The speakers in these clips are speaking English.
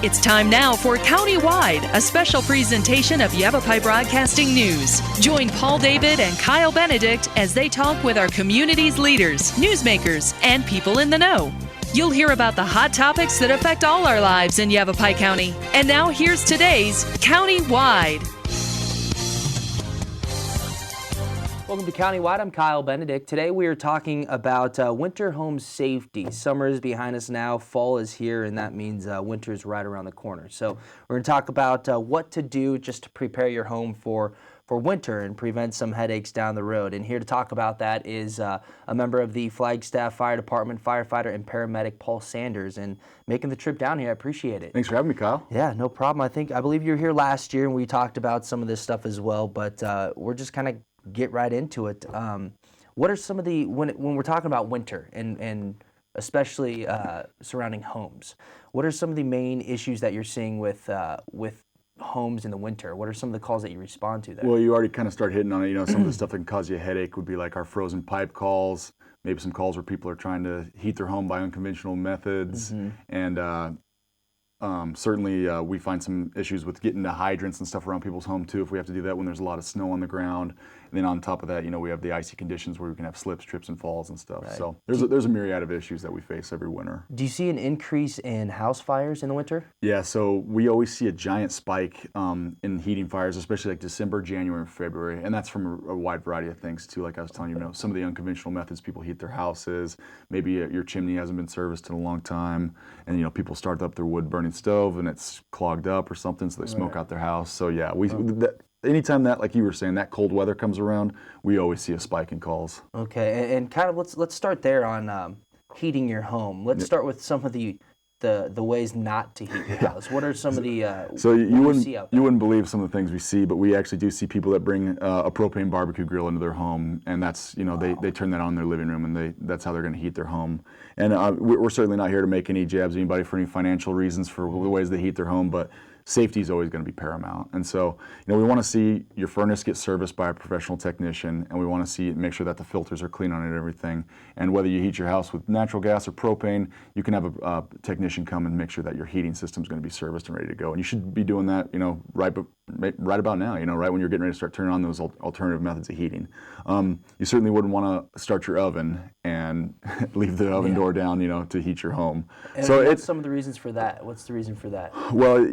It's time now for Countywide, a special presentation of Yavapai Broadcasting News. Join Paul David and Kyle Benedict as they talk with our community's leaders, newsmakers, and people in the know. You'll hear about the hot topics that affect all our lives in Yavapai County. And now here's today's Countywide. Welcome to Countywide. I'm Kyle Benedict. Today we are talking about winter home safety. Summer is behind us now, fall is here, and that means winter is right around the corner. So we're going to talk about what to do just to prepare your home for winter and prevent some headaches down the road. And here to talk about that is a member of the Flagstaff Fire Department, firefighter and paramedic Paul Sanders, and making the trip down here. I appreciate it. Thanks for having me, Kyle. Yeah, no problem. I believe you were here last year and we talked about some of this stuff as well, but we're just kind of get right into it. What are some of the, when we're talking about winter and especially surrounding homes, what are some of the main issues that you're seeing with homes in the winter? What are some of the calls that you respond to there? Well, you already kind of started hitting on it. Some of the stuff that can cause you a headache would be like our frozen pipe calls, maybe some calls where people are trying to heat their home by unconventional methods. And certainly we find some issues with getting the hydrants and stuff around people's home too, if we have to do that when there's a lot of snow on the ground. And then on top of that, we have the icy conditions where we can have slips, trips, and falls and stuff. Right. So there's a myriad of issues that we face every winter. Do you see an increase in house fires in the winter? Yeah, so we always see a giant spike in heating fires, especially like December, January, and February. And that's from a wide variety of things too. Like I was telling you, some of the unconventional methods people heat their houses. Maybe your chimney hasn't been serviced in a long time, and people start up their wood burning stove and it's clogged up or something, so they smoke out their house. So yeah, anytime that, like you were saying, that cold weather comes around, we always see a spike in calls. Okay, and kind of let's start there on heating your home. Let's start with some of the ways not to heat your house. What are some of the so you wouldn't believe some of the things we see, but we actually do see people that bring a propane barbecue grill into their home, and that's they turn that on in their living room, and that's how they're going to heat their home. And we're certainly not here to make any jabs at anybody for any financial reasons for the ways they heat their home, but safety is always going to be paramount. And so, we want to see your furnace get serviced by a professional technician, and we want to make sure that the filters are clean on it and everything. And whether you heat your house with natural gas or propane, you can have a technician come and make sure that your heating system is going to be serviced and ready to go. And you should be doing that, right about now, right when you're getting ready to start turning on those alternative methods of heating. You certainly wouldn't want to start your oven and leave the oven door down, to heat your home. And so what's some of the reasons for that? What's the reason for that? Well,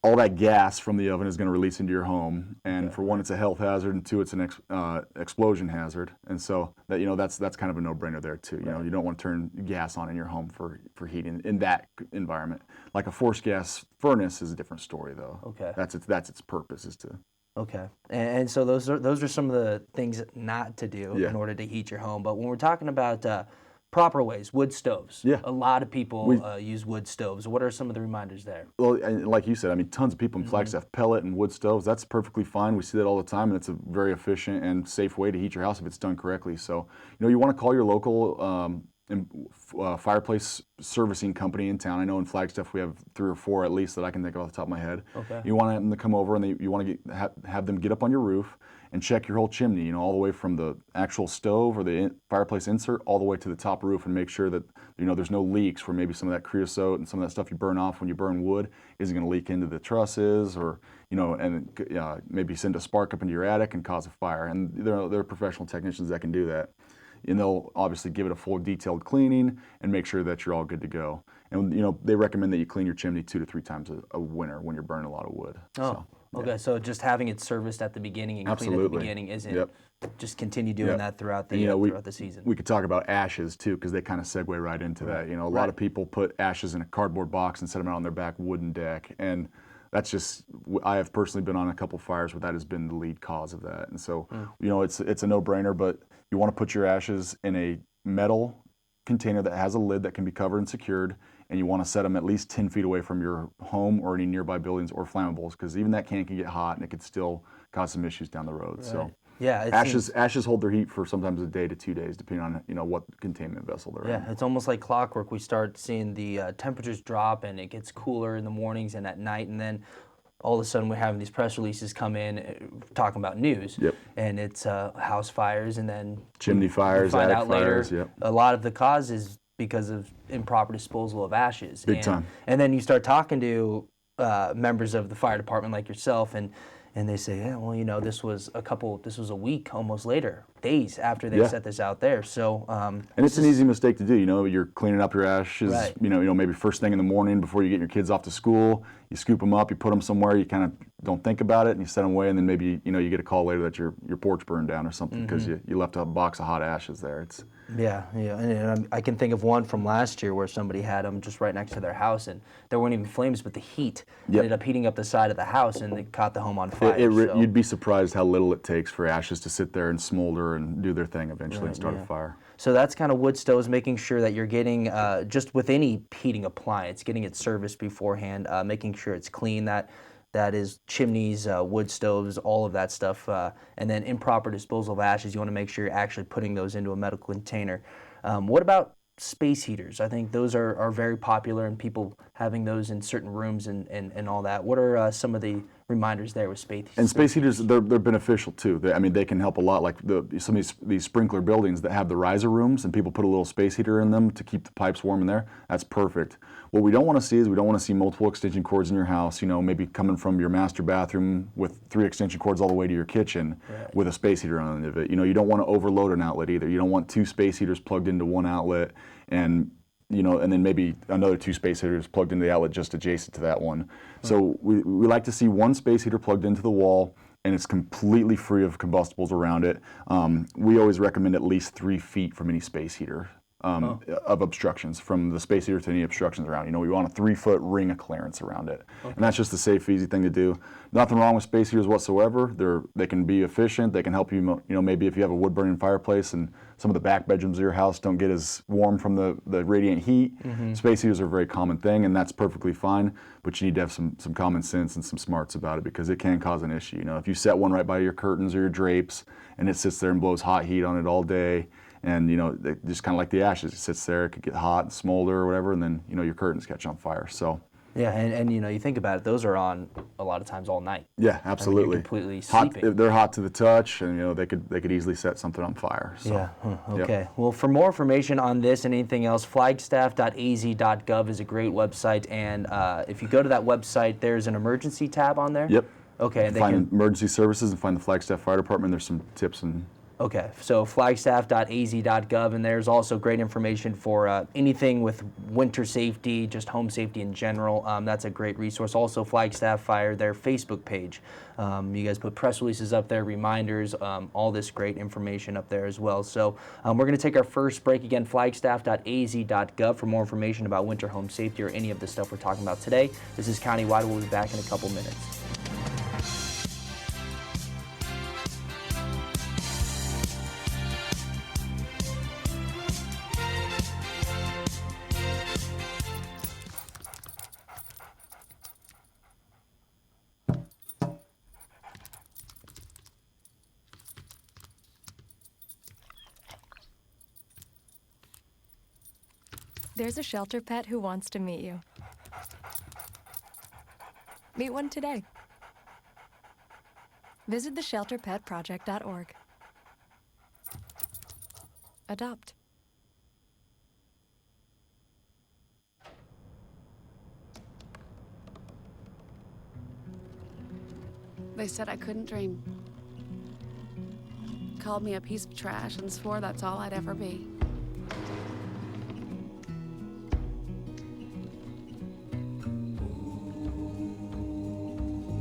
all that gas from the oven is going to release into your home, and for one, it's a health hazard, and two, it's an explosion hazard, and so that's kind of a no-brainer there too. You don't want to turn gas on in your home for heating in that environment. Like a forced gas furnace is a different story, though. Okay, that's its purpose is to. Okay, and so those are some of the things not to do in order to heat your home. But when we're talking about proper ways, wood stoves. Yeah. A lot of people use wood stoves. What are some of the reminders there? Well, like you said, tons of people in Flagstaff, pellet and wood stoves, that's perfectly fine. We see that all the time, and it's a very efficient and safe way to heat your house if it's done correctly. So, you want to call your local fireplace servicing company in town. I know in Flagstaff we have 3 or 4 at least that I can think of off the top of my head. Okay. You want them to come over, and you want to have them get up on your roof and check your whole chimney, all the way from the actual stove or the fireplace insert all the way to the top roof, and make sure that there's no leaks where maybe some of that creosote and some of that stuff you burn off when you burn wood isn't going to leak into the trusses, or maybe send a spark up into your attic and cause a fire. And there are professional technicians that can do that. And they'll obviously give it a full detailed cleaning and make sure that you're all good to go. And they recommend that you clean your chimney 2 to 3 times a winter when you're burning a lot of wood. Oh, okay. So just having it serviced at the beginning and clean at the beginning isn't just continue doing that throughout the throughout the season. We could talk about ashes too, because they kind of segue right into that. A lot of people put ashes in a cardboard box and set them out on their back wooden deck, and that's just, I have personally been on a couple fires where that has been the lead cause of that. And so, it's a no-brainer, but you want to put your ashes in a metal container that has a lid that can be covered and secured, and you want to set them at least 10 feet away from your home or any nearby buildings or flammables, because even that can get hot and it could still cause some issues down the road. Right. So yeah, ashes hold their heat for sometimes a day to 2 days, depending on what containment vessel they're in. Yeah, it's almost like clockwork. We start seeing the temperatures drop, and it gets cooler in the mornings and at night, and then all of a sudden we're having these press releases come in talking about news. Yep. And it's house fires, and then chimney fires, find attic out later fires. Yep. A lot of the cause is because of improper disposal of ashes. Big time. And then you start talking to members of the fire department like yourself, and they say, yeah, well, you know, this was a week almost later, days after they set this out there. So, and it's an easy mistake to do. You know, you're cleaning up your ashes. Right. You know, maybe first thing in the morning before you get your kids off to school. You scoop them up, you put them somewhere. You kind of don't think about it, and you set them away. And then maybe you get a call later that your porch burned down or something because you left a box of hot ashes there. It's and I can think of one from last year where somebody had them just right next to their house, and there weren't even flames, but the heat ended up heating up the side of the house, and it caught the home on fire. You'd be surprised how little it takes for ashes to sit there and smolder and do their thing eventually and start a fire. So that's kind of wood stoves, making sure that you're getting, just with any heating appliance, getting it serviced beforehand, making sure it's clean. That is chimneys, wood stoves, all of that stuff. And then improper disposal of ashes, you want to make sure you're actually putting those into a medical container. What about space heaters? I think those are very popular, and people having those in certain rooms and all that. What are some of the reminders there with space heaters? And space heaters, they're beneficial too. They can help a lot. Like some of these sprinkler buildings that have the riser rooms, and people put a little space heater in them to keep the pipes warm in there. That's perfect. What we don't want to see is multiple extension cords in your house. You know, maybe coming from your master bathroom with 3 extension cords all the way to your kitchen with a space heater on the end of it. You know, you don't want to overload an outlet either. You don't want 2 space heaters plugged into one outlet and then maybe another 2 space heaters plugged into the outlet just adjacent to that one. So we like to see 1 space heater plugged into the wall, and it's completely free of combustibles around it. We always recommend at least 3 feet from any space heater of obstructions, from the space heater to any obstructions around. You know, we want a 3-foot ring of clearance around it. And that's just a safe, easy thing to do. Nothing wrong with space heaters whatsoever. They can be efficient. They can help you, maybe if you have a wood-burning fireplace and some of the back bedrooms of your house don't get as warm from the radiant heat. Space heaters are a very common thing, and that's perfectly fine, but you need to have some common sense and some smarts about it, because it can cause an issue. You know, if you set one right by your curtains or your drapes and it sits there and blows hot heat on it all day, and just kind of like the ashes, it sits there, it could get hot and smolder or whatever, and then your curtains catch on fire. So yeah, and you think about it, those are on a lot of times all night. Yeah, absolutely. I mean, you're completely sleeping. Hot, they're hot to the touch, and they could easily set something on fire. So, yeah. Okay. Yep. Well, for more information on this and anything else, flagstaff.az.gov is a great website, and if you go to that website, there's an emergency tab on there. Yep. Okay. And find emergency services and find the Flagstaff Fire Department. There's some tips and. Okay, so flagstaff.az.gov, and there's also great information for anything with winter safety, just home safety in general. That's a great resource. Also, Flagstaff Fire, their Facebook page. You guys put press releases up there, reminders, all this great information up there as well. So we're going to take our first break again, flagstaff.az.gov, for more information about winter home safety or any of the stuff we're talking about today. This is Countywide. We'll be back in a couple minutes. There's a shelter pet who wants to meet you. Meet one today. Visit theshelterpetproject.org. Adopt. They said I couldn't dream. Called me a piece of trash and swore that's all I'd ever be.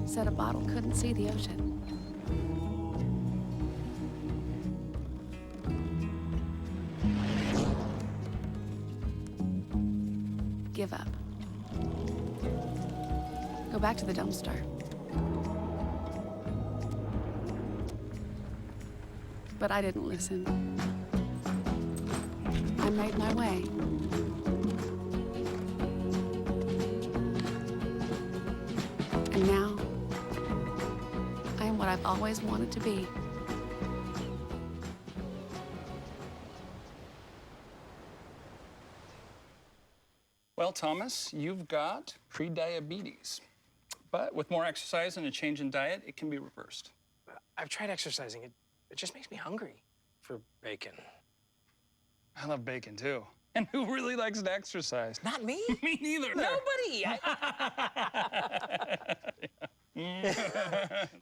Said a bottle couldn't see the ocean. Give up. Go back to the dumpster. But I didn't listen. I made my way. And now, I am what I've always wanted to be. Well, Thomas, you've got pre-diabetes. But with more exercise and a change in diet, it can be reversed. I've tried exercising. It just makes me hungry for bacon. I love bacon, too. And who really likes to exercise? Not me. Me neither. Nobody.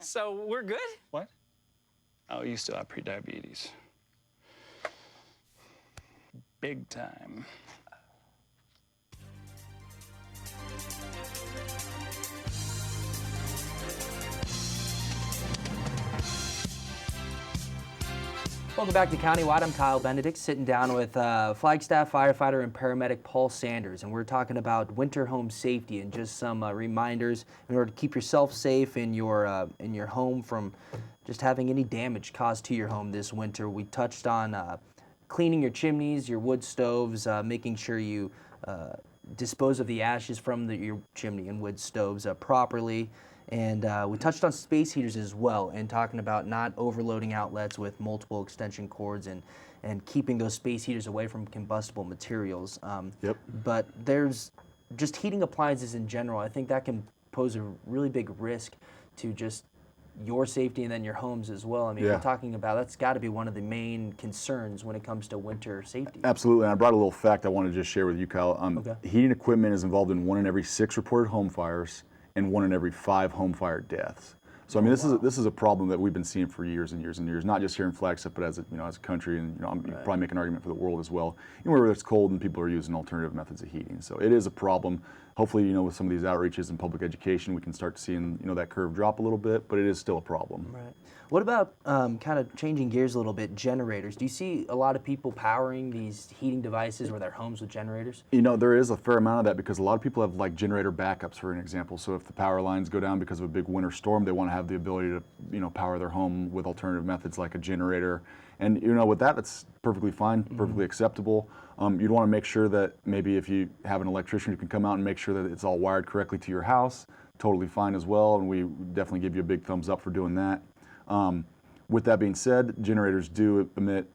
So we're good? What? Oh, you still have prediabetes. Big time. Welcome back to Countywide. I'm Kyle Benedict, sitting down with Flagstaff firefighter and paramedic Paul Sanders, and we're talking about winter home safety and just some reminders in order to keep yourself safe in your home from just having any damage caused to your home this winter. We touched on cleaning your chimneys, your wood stoves, making sure you dispose of the ashes from your chimney and wood stoves properly. And we touched on space heaters as well, and talking about not overloading outlets with multiple extension cords and keeping those space heaters away from combustible materials. Yep. But there's just heating appliances in general. I think that can pose a really big risk to just your safety and then your homes as well. I mean, we're talking about that's got to be one of the main concerns when it comes to winter safety. Absolutely, and I brought a little fact I want to just share with you, Kyle. Heating equipment is involved in 1 in every 6 reported home fires and 1 in every 5 home fire deaths. So I mean, this is a problem that we've been seeing for years and years and years, not just here in Flagstaff, but as a country, and I'm probably make an argument for the world as well. Where it's cold and people are using alternative methods of heating, so it is a problem. Hopefully, with some of these outreaches and public education, we can start seeing that curve drop a little bit, but it is still a problem. Right. What about kind of changing gears a little bit? Generators. Do you see a lot of people powering these heating devices or their homes with generators? There is a fair amount of that because a lot of people have like generator backups, for an example. So if the power lines go down because of a big winter storm, they want to have the ability to power their home with alternative methods like a generator. And with that, that's perfectly fine, perfectly acceptable. You'd want to make sure that maybe if you have an electrician who can come out and make sure that it's all wired correctly to your house, totally fine as well. And we definitely give you a big thumbs up for doing that. With that being said, generators do emit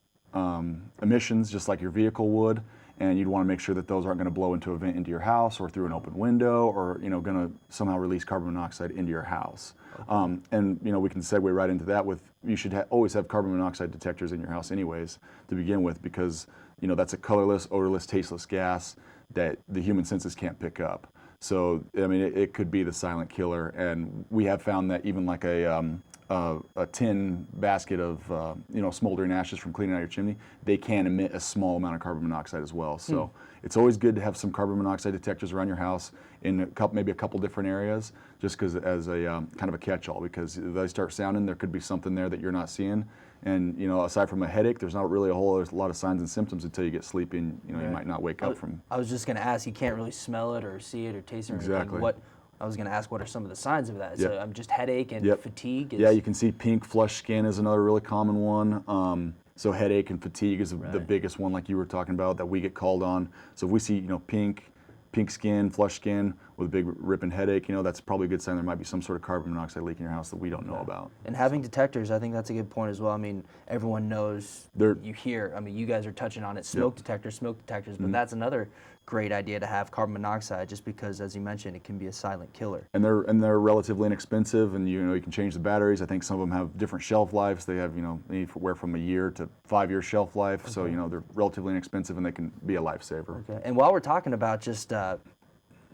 emissions just like your vehicle would, and you'd want to make sure that those aren't going to blow into a vent into your house or through an open window or going to somehow release carbon monoxide into your house. And we can segue right into that with you should always have carbon monoxide detectors in your house anyways to begin with, because that's a colorless, odorless, tasteless gas that the human senses can't pick up. So I mean it could be the silent killer, and we have found that even like a tin basket of smoldering ashes from cleaning out your chimney, they can emit a small amount of carbon monoxide as well. So it's always good to have some carbon monoxide detectors around your house in maybe a couple different areas, just because as a kind of a catch-all, because if they start sounding, there could be something there that you're not seeing. And aside from a headache, there's not really a lot of signs and symptoms until you get sleepy, and you might not wake up from. I was just going to ask. You can't really smell it or see it or taste it or Exactly. anything. I was going to ask, what are some of the signs of that? So just headache and fatigue? Yeah, you can see pink flushed skin is another really common one. So headache and fatigue is the biggest one, like you were talking about, that we get called on. So if we see pink skin, flushed skin with a big ripping headache, that's probably a good sign there might be some sort of carbon monoxide leak in your house that we don't know about. And having detectors, I think that's a good point as well. I mean, everyone knows you hear, you guys are touching on it, smoke detectors, but that's another great idea to have carbon monoxide, just because, as you mentioned, it can be a silent killer. And they're relatively inexpensive, and you can change the batteries. I think some of them have different shelf lives. They have anywhere from a year to 5 year shelf life. So they're relatively inexpensive and they can be a lifesaver. Okay. And while we're talking about just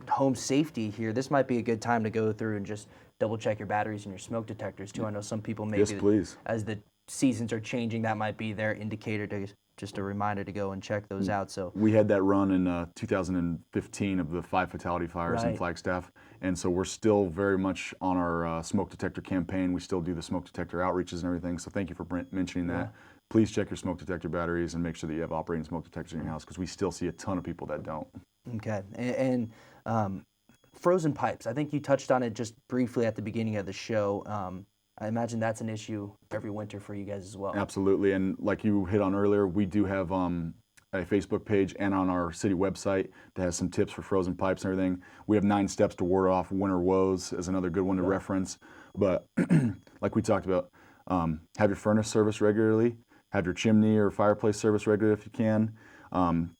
home safety here, this might be a good time to go through and just double check your batteries and your smoke detectors too. I know some people maybe, yes, please, as the seasons are changing, that might be their indicator to just a reminder to go and check those out. So we had that run in 2015 of the 5 fatality fires in Flagstaff, and so we're still very much on our smoke detector campaign. We still do the smoke detector outreaches and everything. So thank you for mentioning that. Please check your smoke detector batteries and make sure that you have operating smoke detectors in your house, because we still see a ton of people that don't. Okay, and frozen pipes. I think you touched on it just briefly at the beginning of the show. I imagine that's an issue every winter for you guys as well. Absolutely, and like you hit on earlier, we do have a Facebook page and on our city website that has some tips for frozen pipes and everything. We have 9 steps to ward off winter woes as another good one to reference. But like we talked about, have your furnace serviced regularly, have your chimney or fireplace serviced regularly if you can.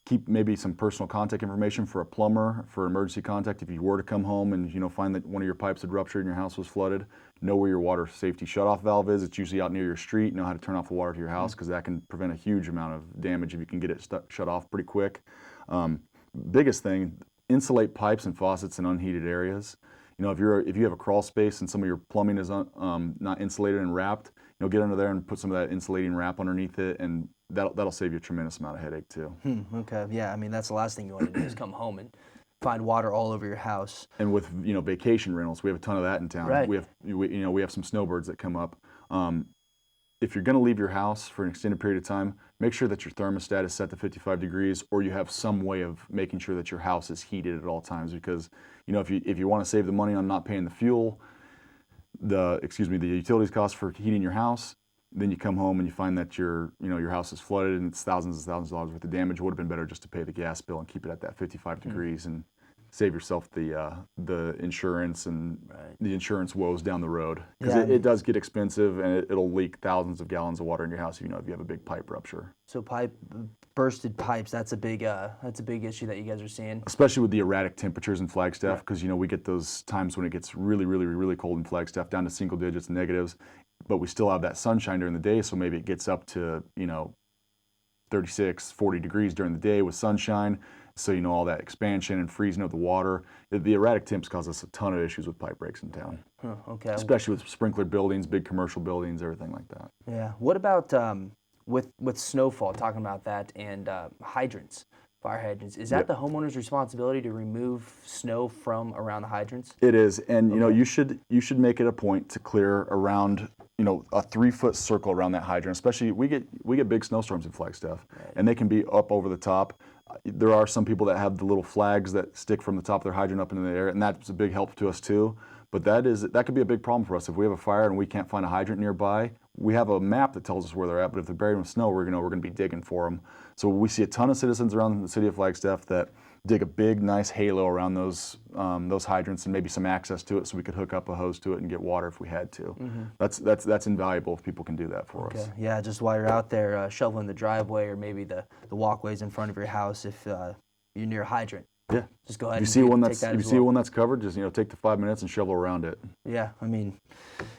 Keep maybe some personal contact information for a plumber, for emergency contact if you were to come home and find that one of your pipes had ruptured and your house was flooded. Know where your water safety shutoff valve is. It's usually out near your street. Know how to turn off the water to your house, because that can prevent a huge amount of damage if you can get it shut off pretty quick. Biggest thing, insulate pipes and faucets in unheated areas. You know, if you have a crawl space and some of your plumbing is not insulated and wrapped, you know, get under there and put some of that insulating wrap underneath it, and that'll save you a tremendous amount of headache too. Okay, yeah, I mean, that's the last thing you want to do is come home and find water all over your house. And with, you know, vacation rentals, we have a ton of that in town. Right. We have some snowbirds that come up. If you're going to leave your house for an extended period of time, make sure that your thermostat is set to 55 degrees, or you have some way of making sure that your house is heated at all times. Because, you know, if you want to save the money on not paying the fuel, the utilities cost for heating your house, then you come home and you find that your house is flooded and it's thousands and thousands of dollars worth of damage. It would have been better just to pay the gas bill and keep it at that 55 degrees and save yourself the insurance and the insurance woes down the road, because it does get expensive, and it'll leak thousands of gallons of water in your house if you have a big pipe rupture. So Bursted pipes, that's a big issue that you guys are seeing, especially with the erratic temperatures in Flagstaff, because we get those times when it gets really, really, really cold in Flagstaff, down to single digits, negatives, but we still have that sunshine during the day, so maybe it gets up to 36, 40 degrees during the day with sunshine. So all that expansion and freezing of the water. The erratic temps cause us a ton of issues with pipe breaks in town. Okay. Especially with sprinkler buildings, big commercial buildings, everything like that. Yeah. What about with snowfall? Talking about that, and hydrants, fire hydrants. Is that the homeowner's responsibility to remove snow from around the hydrants? It is, and you should make it a point to clear around a 3-foot circle around that hydrant. Especially we get big snowstorms in Flagstaff, and they can be up over the top. There are some people that have the little flags that stick from the top of their hydrant up into the air, and that's a big help to us too. But that could be a big problem for us. If we have a fire and we can't find a hydrant nearby, we have a map that tells us where they're at, but if they're buried in snow, we're going to be digging for them. So we see a ton of citizens around the city of Flagstaff that dig a big, nice halo around those hydrants, and maybe some access to it, so we could hook up a hose to it and get water if we had to. That's invaluable if people can do that for us. Yeah, just while you're out there shoveling the driveway or maybe the walkways in front of your house, if you're near a hydrant. Yeah. Just go ahead. If you see one that's covered, just take the 5 minutes and shovel around it. Yeah, I mean,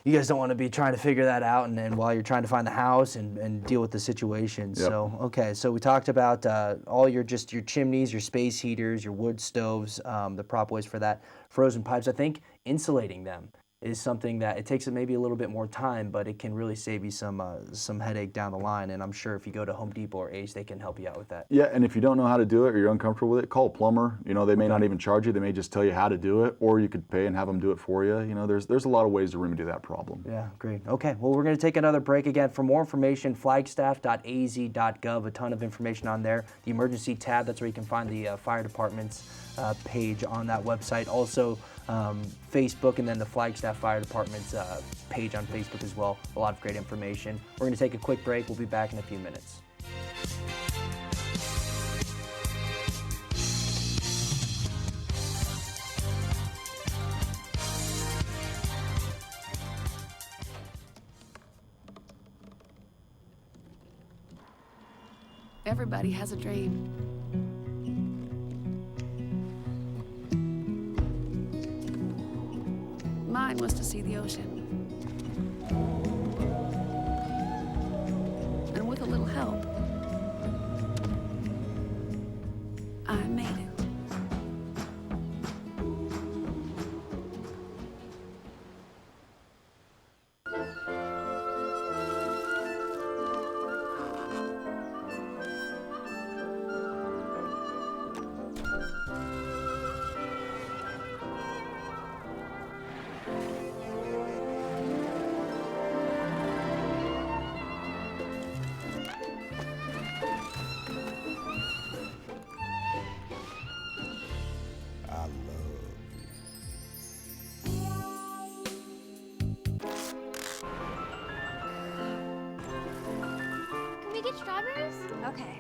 you guys don't want to be trying to figure that out, and while you're trying to find the house and deal with the situation. Yep. So we talked about all your chimneys, your space heaters, your wood stoves, the prop ways for that, frozen pipes. I think insulating them is something that it takes maybe a little bit more time, but it can really save you some headache down the line. And I'm sure if you go to Home Depot or Ace, they can help you out with that. Yeah, and if you don't know how to do it or you're uncomfortable with it, call a plumber. They may not even charge you. They may just tell you how to do it, or you could pay and have them do it for you. There's a lot of ways to remedy that problem. Yeah, great. Okay, well, we're going to take another break. Again, for more information, flagstaff.az.gov, a ton of information on there. The emergency tab, that's where you can find the fire department's page on that website. Also, Facebook, and then the Flagstaff Fire Department's page on Facebook as well. A lot of great information. We're going to take a quick break. We'll be back in a few minutes. Everybody has a dream. Mine was to see the ocean. And with a little help, I made it. Can we get strawberries? Okay.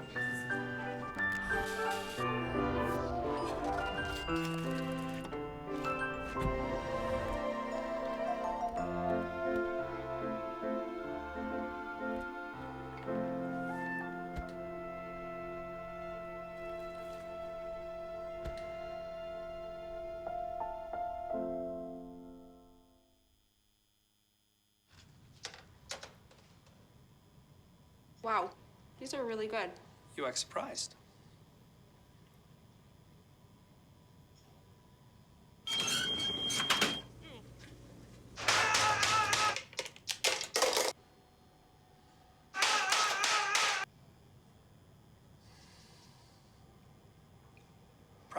Wow, these are really good. You act surprised.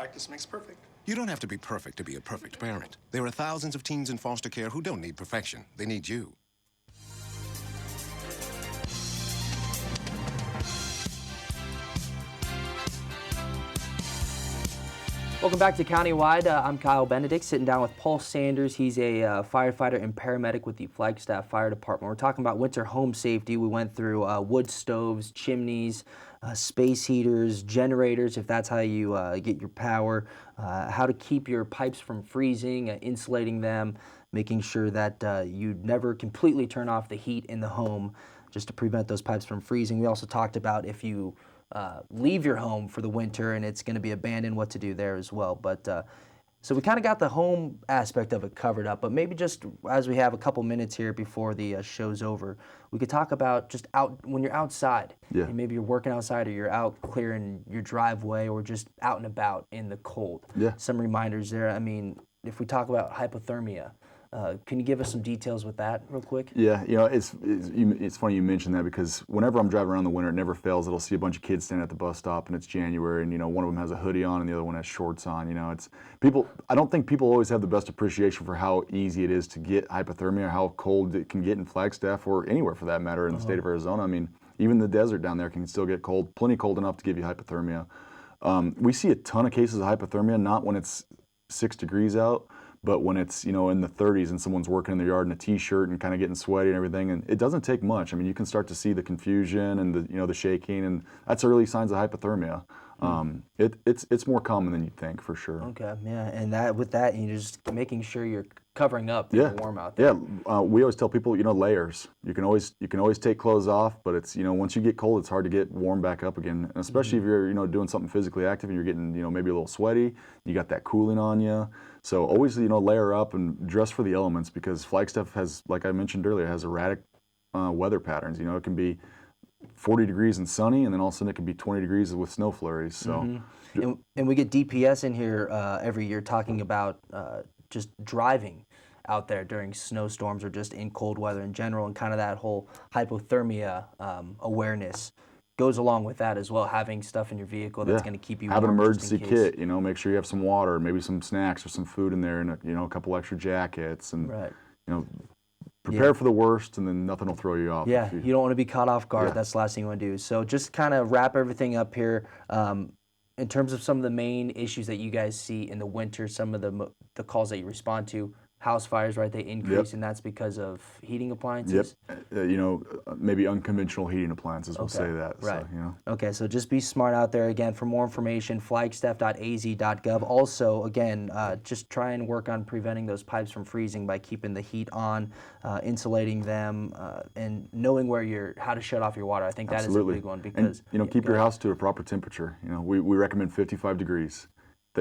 Practice makes perfect. You don't have to be perfect to be a perfect parent. There are thousands of teens in foster care who don't need perfection. They need you. Welcome back to Countywide. I'm Kyle Benedict, sitting down with Paul Sanders. He's a firefighter and paramedic with the Flagstaff Fire Department. We're talking about winter home safety. We went through wood stoves, chimneys, space heaters, generators, if that's how you get your power, how to keep your pipes from freezing, insulating them, making sure that you never completely turn off the heat in the home just to prevent those pipes from freezing. We also talked about if you leave your home for the winter and it's going to be abandoned, what to do there as well. But so we kind of got the home aspect of it covered up, but maybe just as we have a couple minutes here before the show's over, we could talk about just out when you're outside. Yeah. And maybe you're working outside or you're out clearing your driveway or just out and about in the cold. Yeah. Some reminders there. I mean, if we talk about hypothermia, can you give us some details with that real quick? Yeah, you know, it's funny you mentioned that because whenever I'm driving around in the winter, it never fails. It'll see a bunch of kids standing at the bus stop and it's January and, you know, one of them has a hoodie on and the other one has shorts on. You know, it's people, I don't think people always have the best appreciation for how easy it is to get hypothermia, or how cold it can get in Flagstaff or anywhere for that matter in the state of Arizona. I mean, even the desert down there can still get cold, plenty cold enough to give you hypothermia. We see a ton of cases of hypothermia, not when it's 6 degrees out, but when it's, you know, in the 30s and someone's working in their yard in a t-shirt and kind of getting sweaty and everything, and it doesn't take much. I mean, you can start to see the confusion and the, you know, the shaking, and that's early signs of hypothermia. It's more common than you'd think, for sure. Okay, yeah, and that with that, you're just making sure you're covering up, that you're warm out there. Yeah, we always tell people, you know, layers. You can always take clothes off, but it's, you know, once you get cold, it's hard to get warm back up again. And especially if you're, you know, doing something physically active and you're getting, you know, maybe a little sweaty, you got that cooling on you. So always, you know, layer up and dress for the elements, because Flagstaff has, like I mentioned earlier, has erratic weather patterns. You know, it can be 40 degrees and sunny, and then all of a sudden it can be 20 degrees with snow flurries. So, and we get DPS in here every year talking about just driving out there during snowstorms or just in cold weather in general, and kind of that whole hypothermia awareness goes along with that as well, having stuff in your vehicle that's going to keep you warm. Have an emergency kit, you know, make sure you have some water, maybe some snacks or some food in there, and you know, a couple extra jackets, and you know, prepare for the worst, and then nothing will throw you off. Yeah, you don't want to be caught off guard. That's the last thing you want to do. So just kind of wrap everything up here. In terms of some of the main issues that you guys see in the winter, some of the calls that you respond to, house fires, right? They increase, and that's because of heating appliances. You know, maybe unconventional heating appliances will say that. Right. So, you know. Okay, so just be smart out there. Again, for more information, flagstaff.az.gov. Also, again, just try and work on preventing those pipes from freezing by keeping the heat on, insulating them, and knowing how to shut off your water. I think that is a big one, because and, you know, keep your house to a proper temperature. You know, we recommend 55 degrees.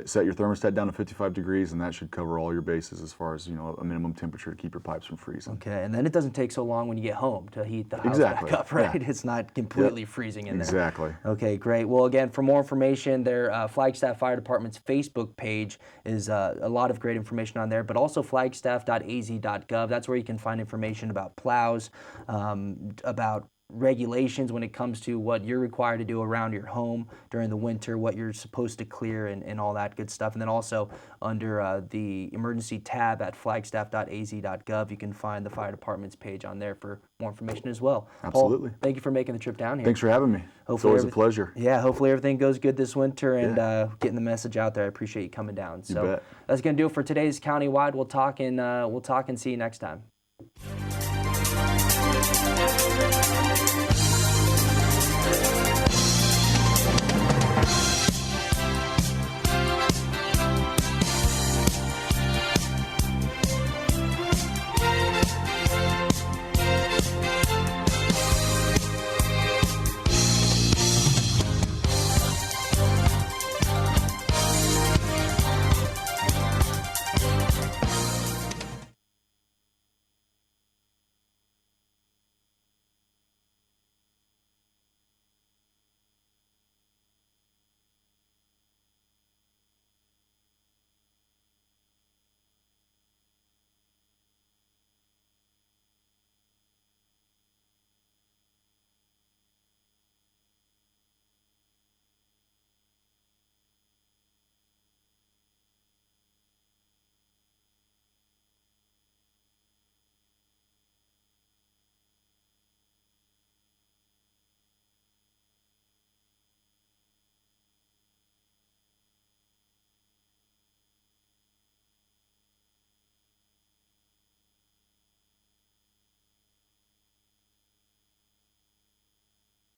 Set your thermostat down to 55 degrees, and that should cover all your bases as far as, you know, a minimum temperature to keep your pipes from freezing. Okay, and then it doesn't take so long when you get home to heat the house back up, right? Yeah. It's not completely freezing in there. Exactly. Okay, great. Well, again, for more information, their Flagstaff Fire Department's Facebook page is a lot of great information on there, but also flagstaff.az.gov. That's where you can find information about plows, about regulations when it comes to what you're required to do around your home during the winter, what you're supposed to clear, and all that good stuff. And then also under the emergency tab at flagstaff.az.gov, you can find the fire department's page on there for more information as well. Absolutely. Paul, thank you for making the trip down here. Thanks for having me. It's always a pleasure. Yeah, hopefully everything goes good this winter, and getting the message out there. I appreciate you coming down. So that's going to do it for today's Countywide. We'll talk and see you next time.